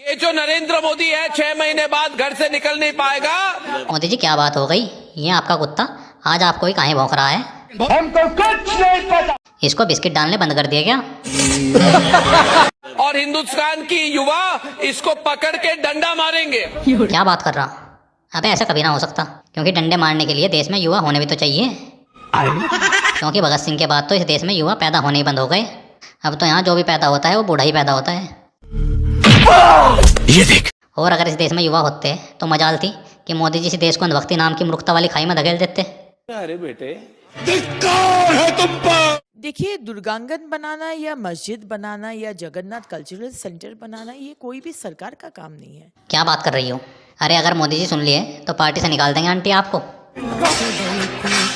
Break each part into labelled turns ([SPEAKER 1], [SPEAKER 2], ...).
[SPEAKER 1] ये जो नरेंद्र मोदी है 6 महीने बाद घर से निकल नहीं पाएगा।
[SPEAKER 2] मोदी जी क्या बात हो गई, ये आपका कुत्ता आज आपको ही काहे भौंक रहा है?
[SPEAKER 3] हमको कुछ नहीं पता।
[SPEAKER 2] इसको बिस्किट डालने बंद कर दिया क्या?
[SPEAKER 1] और हिंदुस्तान की युवा इसको पकड़ के डंडा मारेंगे।
[SPEAKER 2] क्या बात कर रहा? अबे ऐसा कभी ना हो सकता, क्योंकि डंडे मारने के लिए देश में युवा होने भी तो चाहिए। क्योंकि भगत सिंह के बाद तो इस देश में युवा पैदा होने ही बंद हो गए। अब तो यहाँ जो भी पैदा होता है वो बूढ़ा ही पैदा होता है।
[SPEAKER 4] ये देख।
[SPEAKER 2] और अगर इस देश में युवा होते तो मजाल थी कि मोदी जी इस देश को अंधभक्ति नाम की मूर्खता वाली खाई में धकेल देते।
[SPEAKER 1] अरे बेटे
[SPEAKER 4] है तुम पर।
[SPEAKER 5] देखिए, दुर्गांगन बनाना या मस्जिद बनाना या जगन्नाथ कल्चरल सेंटर बनाना ये कोई भी सरकार का काम नहीं है।
[SPEAKER 2] क्या बात कर रही हो? अरे अगर मोदी जी सुन लिए तो पार्टी से निकाल देंगे आंटी आपको।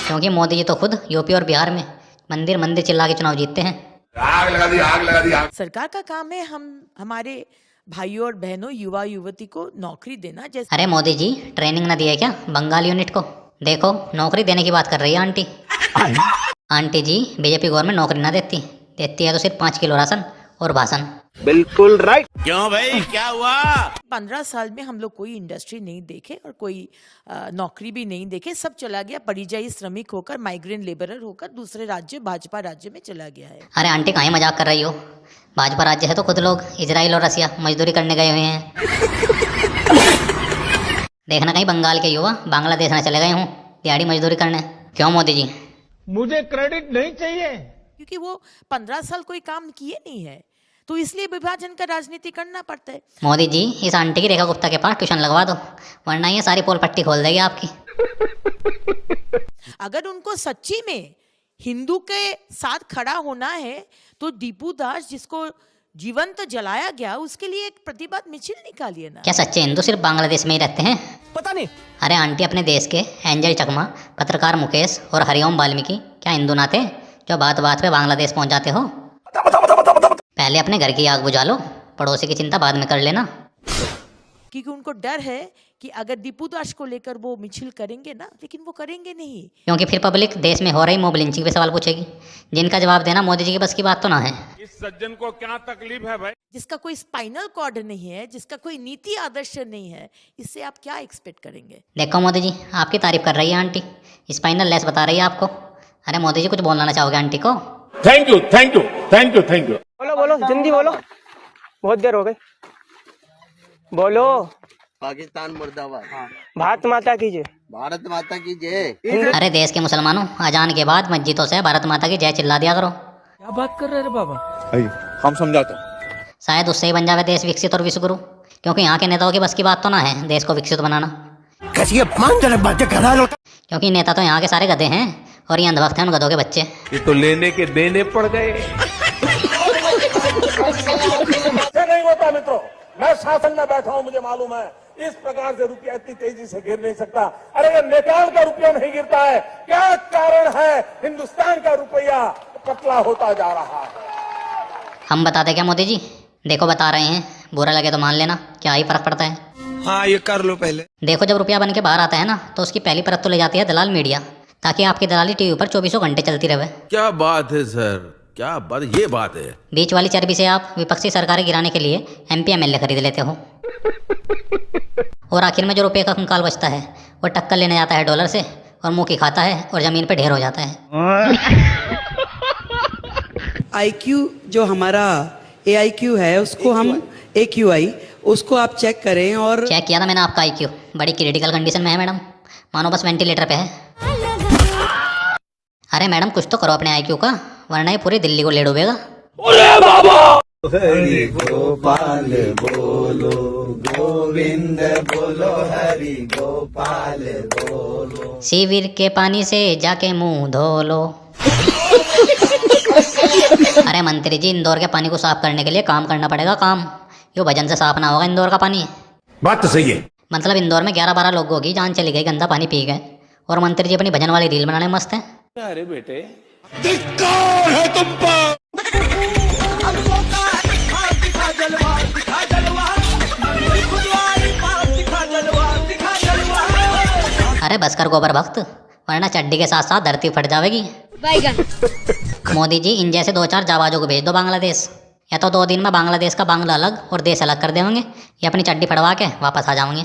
[SPEAKER 2] क्योंकि मोदी जी तो खुद यूपी और बिहार में मंदिर मंदिर चिल्ला के चुनाव जीतते हैं।
[SPEAKER 4] आग लगा दी, आग लगा दी, आग।
[SPEAKER 5] सरकार का काम है हम हमारे भाइयों और बहनों युवा युवती को नौकरी देना। जैसे
[SPEAKER 2] अरे मोदी जी ट्रेनिंग ना दिए क्या बंगाल यूनिट को? देखो नौकरी देने की बात कर रही है आंटी। आंटी जी बीजेपी गवर्नमेंट नौकरी ना देती है तो सिर्फ 5 किलो राशन और भाषण।
[SPEAKER 3] बिल्कुल राइट।
[SPEAKER 4] क्यों भाई क्या हुआ?
[SPEAKER 5] 15 साल में हम लोग कोई इंडस्ट्री नहीं देखे और कोई नौकरी भी नहीं देखे। सब चला गया परिযায়ী श्रमिक होकर, माइग्रेंट लेबरर होकर दूसरे राज्य भाजपा राज्य में चला गया है।
[SPEAKER 2] अरे आंटी काहे मजाक कर रही हो? भाजपा राज्य है तो खुद लोग इजराइल और रसिया मजदूरी करने गए हुए हैं। देखना कहीं बंगाल के युवा बांग्लादेश न चले गए हों दिहाड़ी मजदूरी करने। क्यों मोदी जी?
[SPEAKER 3] मुझे क्रेडिट नहीं चाहिए,
[SPEAKER 5] क्योंकि वो 15 साल कोई काम किए नहीं है, तो इसलिए विभाजन का राजनीति करना पड़ता है।
[SPEAKER 2] मोदी जी इस आंटी की रेखा गुप्ता के पास ट्यूशन लगवा दो, वरना ये सारी पोल पट्टी खोल देगी आपकी।
[SPEAKER 5] अगर उनको सच्ची में हिंदू के साथ खड़ा होना है तो दीपू दास जिसको जीवंत जलाया गया उसके लिए एक प्रतिवाद मिছিল निकालिए ना।
[SPEAKER 2] क्या सच्चे हिंदू सिर्फ बांग्लादेश में ही रहते हैं?
[SPEAKER 3] पता नहीं।
[SPEAKER 2] अरे आंटी अपने देश के एंजल चकमा, पत्रकार मुकेश और हरिओम वाल्मीकि क्या हिंदू ना थे जो बात बात पे बांग्लादेश पहुंच जाते हो? पहले अपने घर की आग बुझा लो, पड़ोसी की चिंता बाद में कर लेना।
[SPEAKER 5] क्योंकि उनको डर है कि अगर दीपू दास को लेकर वो मिছিল करेंगे ना, लेकिन वो करेंगे नहीं।
[SPEAKER 2] क्योंकि फिर पब्लिक देश में हो रही मोब लिंचिंग पे सवाल पूछेगी, जिनका जवाब देना मोदी जी के बस की बात तो ना है।
[SPEAKER 6] इस सज्जन को क्या तकलीफ है भाई?
[SPEAKER 5] जिसका कोई स्पाइनल कॉर्ड नहीं है, जिसका कोई नीति आदर्श नहीं है, इससे आप क्या एक्सपेक्ट करेंगे?
[SPEAKER 2] देखो मोदी जी आपकी तारीफ कर रही है आंटी, स्पाइनल लेस बता रही है आपको। अरे मोदी जी कुछ बोलना चाहोगे आंटी को?
[SPEAKER 6] Thank you thank you thank you thank you.
[SPEAKER 3] बोलो बोलो जल्दी बोलो, बहुत देर हो गई। बोलो।
[SPEAKER 7] पाकिस्तान मुर्दाबाद।
[SPEAKER 3] भारत माता की जय।
[SPEAKER 7] भारत माता की जय।
[SPEAKER 2] अरे देश के मुसलमानों अजान के बाद मस्जिदों से भारत माता की जय चिल्ला दिया करो।
[SPEAKER 3] क्या बात कर रहे बाबा?
[SPEAKER 6] हम समझाते हैं।
[SPEAKER 2] शायद उससे ही बन जावे देश विकसित और विश्वगुरु, क्योंकि यहाँ के नेताओं की बस की बात तो ना है देश को विकसित बनाना।
[SPEAKER 4] कैसी अपमानजनक बातें कर रहा है?
[SPEAKER 2] क्योंकि नेता तो यहाँ के सारे गधे हैं और ये अंधभक्त हैं उन गधों के बच्चे।
[SPEAKER 6] ये तो लेने के देने पड़ गए।
[SPEAKER 8] नहीं होता मित्रों, मैं शासन में बैठा हूं, मुझे मालूम है इस प्रकार से रुपया इतनी तेजी से गिर नहीं सकता। अरे ये नेपाल का रुपया नहीं गिरता है, क्या कारण है? हिंदुस्तान का रुपया पतला होता जा रहा है।
[SPEAKER 2] हम बताते क्या मोदी जी? देखो बता रहे हैं, बुरा लगे तो मान लेना, क्या ही फर्क पड़ता है।
[SPEAKER 4] हाँ ये कर लो पहले।
[SPEAKER 2] देखो जब रुपया बन के बाहर आता है ना तो उसकी पहली परत तो ले जाती है दलाल मीडिया, ताकि आपकी दलाली टीवी पर 24 घंटे चलती रहे।
[SPEAKER 9] क्या बात है सर, क्या बात, ये बात है।
[SPEAKER 2] बीच वाली चर्बी से आप विपक्षी सरकारें गिराने के लिए MP MLA खरीद लेते हो, और आखिर में जो रुपये का कंकाल बचता है वो टक्कर लेने जाता है डॉलर से और मुंह की खाता है और जमीन पे ढेर हो जाता है।
[SPEAKER 10] IQ जो हमारा AIQ है उसको हम AQI उसको आप चेक करें। और
[SPEAKER 2] चेक किया था मैंने आपका IQ, बड़ी क्रिटिकल कंडीशन में है मैडम, मानो बस वेंटिलेटर पे है। अरे मैडम कुछ तो करो अपने IQ का, वरना ये पूरी दिल्ली को ले डूबेगा।
[SPEAKER 7] हरि गोपाल बोलो, गोविंद बोलो, हरि गोपाल बोलो।
[SPEAKER 2] शिविर के पानी से जाके मुंह धो लो। अरे मंत्री जी इंदौर के पानी को साफ करने के लिए काम करना पड़ेगा, काम। यो भजन से साफ ना होगा इंदौर का पानी।
[SPEAKER 6] बात तो सही है।
[SPEAKER 2] मतलब इंदौर में 11-12 लोगों की जान चली गई गंदा पानी पी गए, और मंत्री जी अपनी भजन वाली रील बनाने में मस्त है।
[SPEAKER 1] अरे बेटे
[SPEAKER 4] है तुम पर।
[SPEAKER 2] अरे बस कर गोबर भक्त, वरना चड्डी के साथ साथ धरती फट जाएगी। मोदी जी इन जैसे 2-4 जाबाजों को भेज दो बांग्लादेश, या तो 2 दिन में बांग्लादेश का बांग्ला अलग और देश अलग कर देंगे, या अपनी चड्डी फड़वा के वापस आ जाओगे।